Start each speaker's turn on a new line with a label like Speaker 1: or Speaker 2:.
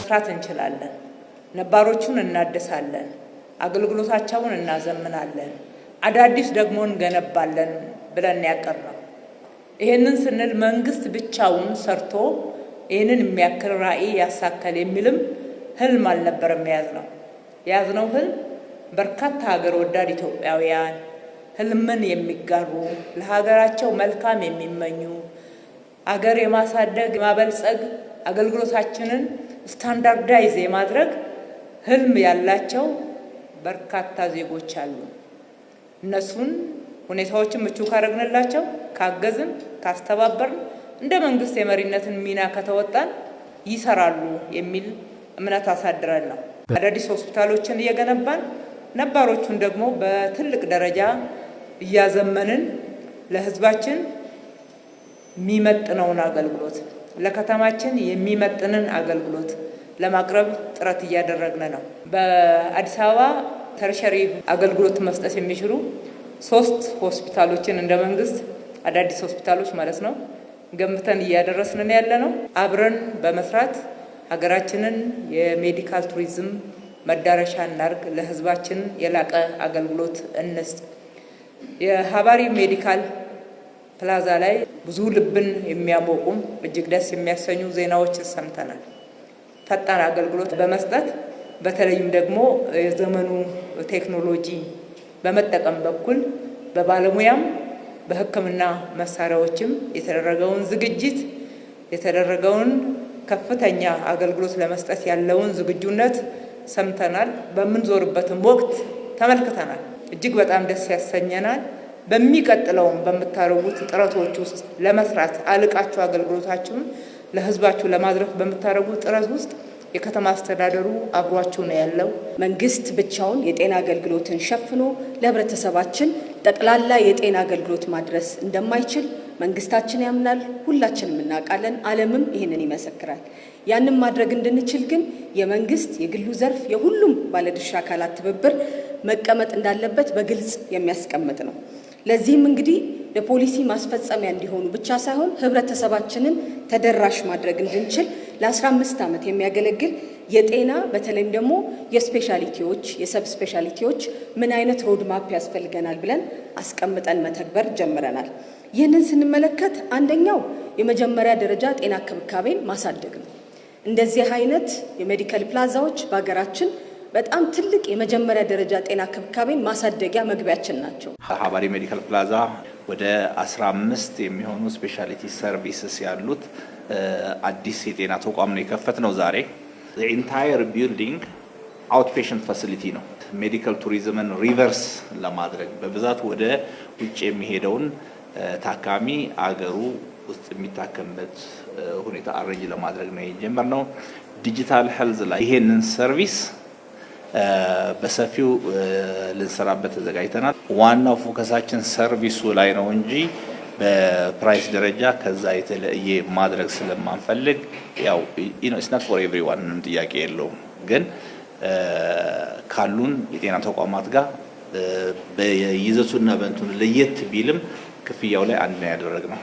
Speaker 1: መስራት እንችላለን። ነባሮቹን እናድሳለን፣ አገልግሎታቸውን እናዘምናለን፣ አዳዲስ ደግሞ እንገነባለን ብለን ያቀርነው። ይሄንን ስንል መንግስት ብቻውን ሰርቶ ይሄንን የሚያክል ራዕይ ያሳካል የሚልም ህልም አልነበረም የያዝነው ህልም በርካታ ሀገር ወዳድ ኢትዮጵያውያን ህልምን የሚጋሩ ለሀገራቸው መልካም የሚመኙ አገር የማሳደግ የማበልጸግ አገልግሎታችንን ስታንዳርዳይዝ የማድረግ ህልም ያላቸው በርካታ ዜጎች አሉ። እነሱን ሁኔታዎችን ምቹ ካረግንላቸው፣ ካገዝን፣ ካስተባበርን እንደ መንግስት የመሪነትን ሚና ከተወጣን ይሰራሉ የሚል እምነት አሳድረን ነው አዳዲስ ሆስፒታሎችን እየገነባን ነባሮቹን ደግሞ በትልቅ ደረጃ እያዘመንን ለህዝባችን የሚመጥነውን አገልግሎት ለከተማችን የሚመጥንን አገልግሎት ለማቅረብ ጥረት እያደረግን ነው። በአዲስ አበባ ተርሸሪ አገልግሎት መስጠት የሚችሉ 3 ሆስፒታሎችን እንደ መንግስት አዳዲስ ሆስፒታሎች ማለት ነው ገንብተን እያደረስን ያለነው። አብረን በመስራት ሀገራችንን የሜዲካል ቱሪዝም መዳረሻ እናርግ፣ ለህዝባችን የላቀ አገልግሎት እንስጥ። የሀባሪ ሜዲካል ፕላዛ ላይ ብዙ ልብን የሚያሞቁ እጅግ ደስ የሚያሰኙ ዜናዎች ሰምተናል። ፈጣን አገልግሎት በመስጠት በተለይም ደግሞ የዘመኑ ቴክኖሎጂ በመጠቀም በኩል በባለሙያም በሕክምና መሳሪያዎችም የተደረገውን ዝግጅት የተደረገውን ከፍተኛ አገልግሎት ለመስጠት ያለውን ዝግጁነት ሰምተናል። በምንዞርበትም ወቅት ተመልክተናል። እጅግ በጣም ደስ ያሰኘናል። በሚቀጥለውም በምታረጉት ጥረቶች ውስጥ ለመስራት አልቃችሁ አገልግሎታችሁን ለህዝባችሁ ለማድረስ በምታረጉት ጥረት ውስጥ የከተማ አስተዳደሩ አብሯችሁ ነው ያለው።
Speaker 2: መንግስት ብቻውን የጤና አገልግሎትን ሸፍኖ ለህብረተሰባችን ጠቅላላ የጤና አገልግሎት ማድረስ እንደማይችል መንግስታችን ያምናል፣ ሁላችንም እናውቃለን፣ ዓለምም ይህንን ይመሰክራል። ያንን ማድረግ እንድንችል ግን የመንግስት የግሉ ዘርፍ የሁሉም ባለድርሻ አካላት ትብብር መቀመጥ እንዳለበት በግልጽ የሚያስቀምጥ ነው። ለዚህም እንግዲህ ለፖሊሲ ማስፈጸሚያ እንዲሆኑ ብቻ ሳይሆን ህብረተሰባችንን ተደራሽ ማድረግ እንድንችል ለ15 ዓመት የሚያገለግል የጤና በተለይም ደግሞ የስፔሻሊቲዎች የሰብ ስፔሻሊቲዎች ምን አይነት ሮድማፕ ያስፈልገናል ብለን አስቀምጠን መተግበር ጀምረናል። ይህንን ስንመለከት አንደኛው የመጀመሪያ ደረጃ ጤና ክብካቤን ማሳደግ ነው። እንደዚህ አይነት የሜዲካል ፕላዛዎች በሀገራችን በጣም ትልቅ የመጀመሪያ ደረጃ ጤና ክብካቤን ማሳደጊያ መግቢያችን ናቸው።
Speaker 3: ሀባሪ ሜዲካል ፕላዛ ወደ 15 የሚሆኑ ስፔሻሊቲ ሰርቪስስ ያሉት አዲስ የጤና ተቋም ነው የከፈትነው ዛሬ። the entire building outpatient facility ነው። ሜዲካል ቱሪዝምን ሪቨርስ ለማድረግ በብዛት ወደ ውጭ የሚሄደውን ታካሚ አገሩ ውስጥ የሚታከምበት ሁኔታ አሬንጅ ለማድረግ ነው የጀመርነው። ዲጂታል ሄልዝ ላይ ይሄንን ሰርቪስ በሰፊው ልንሰራበት ተዘጋጅተናል። ዋናው ፎከሳችን ሰርቪሱ ላይ ነው እንጂ በፕራይስ ደረጃ ከዛ የተለየ ማድረግ ስለማንፈልግ ያው it's not for everyone ምንም ጥያቄ የለውም። ግን ካሉን የጤና ተቋማት ጋር በይዘቱና በእንቱን ለየት ቢልም ክፍያው ላይ አንድ ነው ያደረግነው።